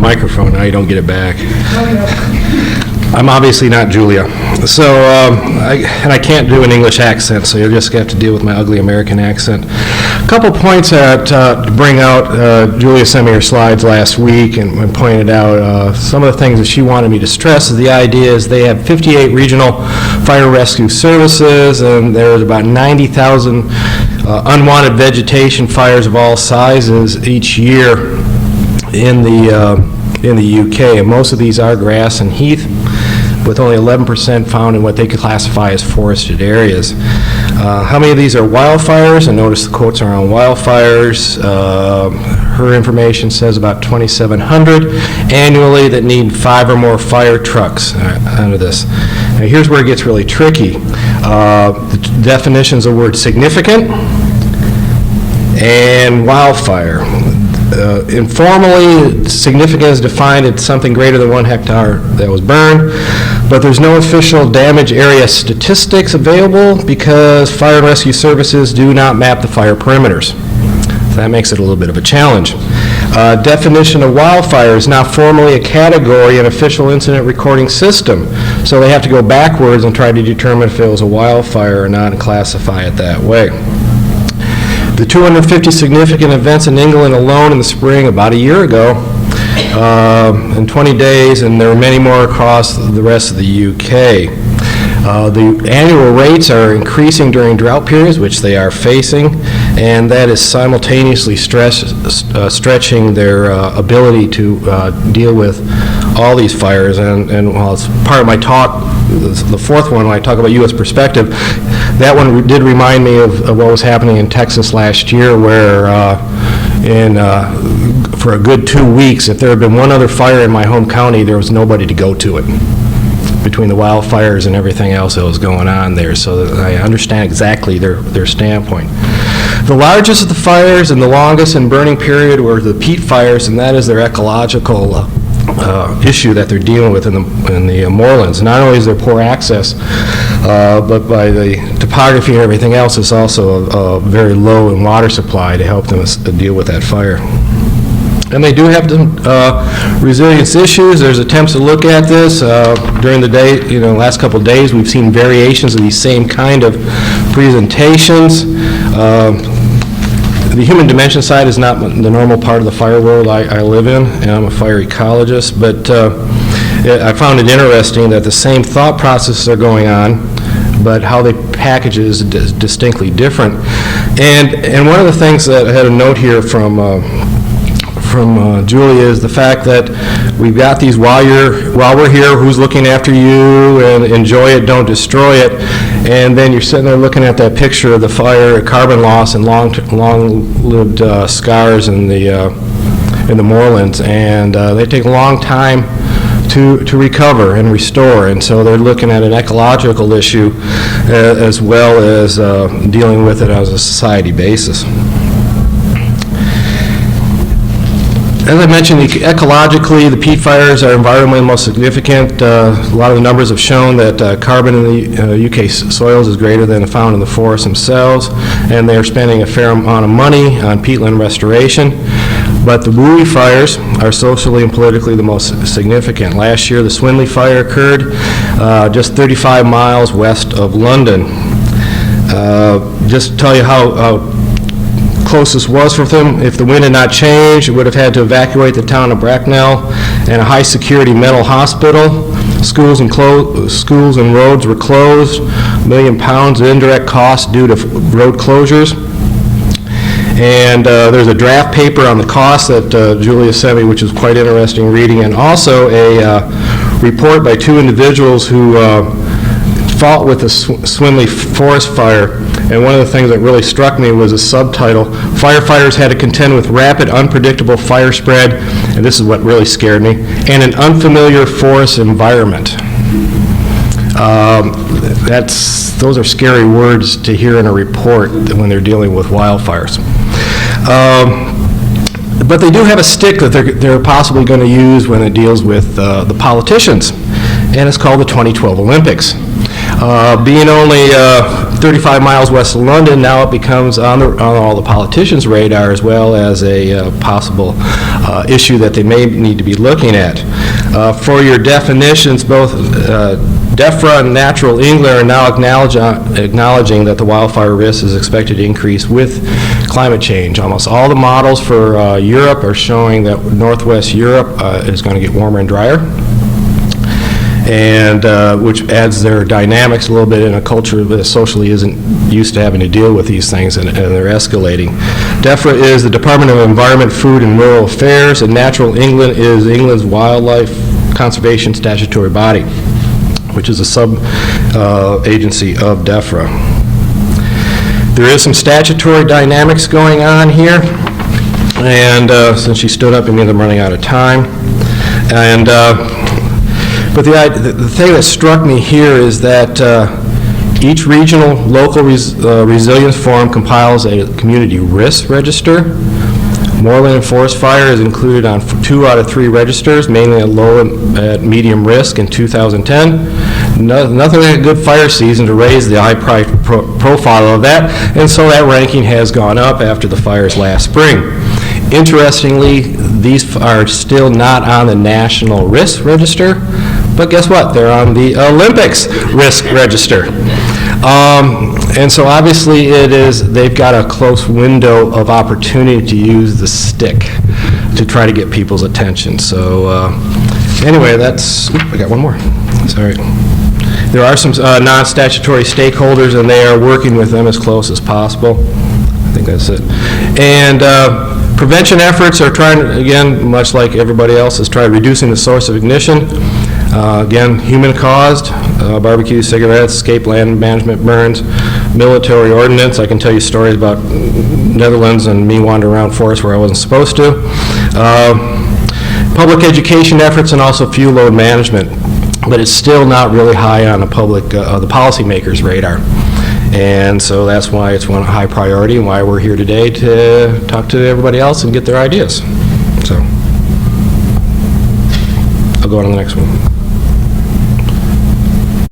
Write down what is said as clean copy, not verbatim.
Microphone, now you don't get it back. I'm obviously not Julia. So, I can't do an English accent, so you'll just have to deal with my ugly American accent. A couple points to bring out. Julia sent me her slides last week and pointed out some of the things that she wanted me to stress. The idea is they have 58 regional fire rescue services, and there's about 90,000 unwanted vegetation fires of all sizes each year in the UK, and most of these are grass and heath, with only 11% found in what they could classify as forested areas. How many of these are wildfires? And notice the quotes are on wildfires. Her information says about 2,700 annually that need 5 or more fire trucks under this. Now here's where it gets really tricky. The definitions of the word significant and wildfire. Informally, significant is defined as something greater than 1 hectare that was burned, but there's no official damage area statistics available because fire and rescue services do not map the fire perimeters. So that makes it a little bit of a challenge. Definition of wildfire is not formally a category in official incident recording system, so they have to go backwards and try to determine if it was a wildfire or not and classify it that way. The 250 significant events in England alone in the spring about a year ago, in 20 days, and there are many more across the rest of the UK. The annual rates are increasing during drought periods, which they are facing, and that is simultaneously stretching their ability to deal with all these fires. And while it's part of my talk, the fourth one, when I talk about U.S. perspective, that one did remind me of what was happening in Texas last year, where for a good 2 weeks, if there had been one other fire in my home county, there was nobody to go to it, between the wildfires and everything else that was going on there. So that I understand exactly their standpoint. The largest of the fires and the longest in burning period were the peat fires, and that is their ecological issue that they're dealing with in the moorlands. Not only is there poor access, but by the topography and everything else, it's also a very low in water supply to help them deal with that fire. And they do have some resilience issues. There's attempts to look at this. During the day, last couple of days, we've seen variations of these same kind of presentations. The human dimension side is not the normal part of the fire world I live in, and I'm a fire ecologist, but I found it interesting that the same thought processes are going on, but how they package it is distinctly different. And one of the things that I had a note here from Julia is the fact that we've got these while we're here, who's looking after you, and enjoy it, don't destroy it, and then you're sitting there looking at that picture of the fire, carbon loss, and long-lived scars in the moorlands, and they take a long time to recover and restore, and so they're looking at an ecological issue as well as dealing with it as a society basis. As I mentioned, ecologically, the peat fires are environmentally most significant. A lot of the numbers have shown that carbon in the UK soils is greater than found in the forests themselves, and they're spending a fair amount of money on peatland restoration. But the woolly fires are socially and politically the most significant. Last year, the Swinley fire occurred just 35 miles west of London. Just to tell you how close this was for them, if the wind had not changed, it would have had to evacuate the town of Bracknell and a high-security mental hospital. Schools and roads were closed. £1 million of indirect costs due to road closures. And there's a draft paper on the cost that Julia sent me, which is quite interesting reading, and also a report by 2 individuals who fought with the Swinley forest fire. And one of the things that really struck me was a subtitle: firefighters had to contend with rapid, unpredictable fire spread, and this is what really scared me, and an unfamiliar forest environment. Those are scary words to hear in a report when they're dealing with wildfires. But they do have a stick that they're possibly going to use when it deals with the politicians, and it's called the 2012 Olympics. Being only 35 miles west of London, now it becomes on all the politicians' radar as well as a possible issue that they may need to be looking at. For your definitions, both DEFRA and Natural England are now acknowledging that the wildfire risk is expected to increase with climate change. Almost all the models for Europe are showing that Northwest Europe is going to get warmer and drier, and which adds their dynamics a little bit in a culture that socially isn't used to having to deal with these things, and they're escalating. DEFRA is the Department of Environment, Food and Rural Affairs, and Natural England is England's wildlife conservation statutory body, which is a sub-agency of DEFRA. There is some statutory dynamics going on here, and since she stood up, it means I'm running out of time. And but the thing that struck me here is that each regional local resilience forum compiles a community risk register. Moorland and forest fire is included on 2 out of 3 registers, mainly at low and at medium risk in 2010. Nothing like a good fire season to raise the high profile of that, and so that ranking has gone up after the fires last spring. Interestingly, these are still not on the National Risk Register, but guess what? They're on the Olympics Risk Register. And so obviously they've got a close window of opportunity to use the stick to try to get people's attention. So anyway, I got one more. Sorry. There are some non-statutory stakeholders, and they are working with them as close as possible. I think that's it. And prevention efforts are trying, again, much like everybody else, is trying reducing the source of ignition. Again, human-caused, barbecue, cigarettes, escape land management burns, military ordnance. I can tell you stories about Netherlands and me wandering around forests where I wasn't supposed to. Public education efforts and also fuel load management. But it's still not really high on the policymakers' radar. And so that's why it's one high priority and why we're here today to talk to everybody else and get their ideas. So I'll go on to the next one.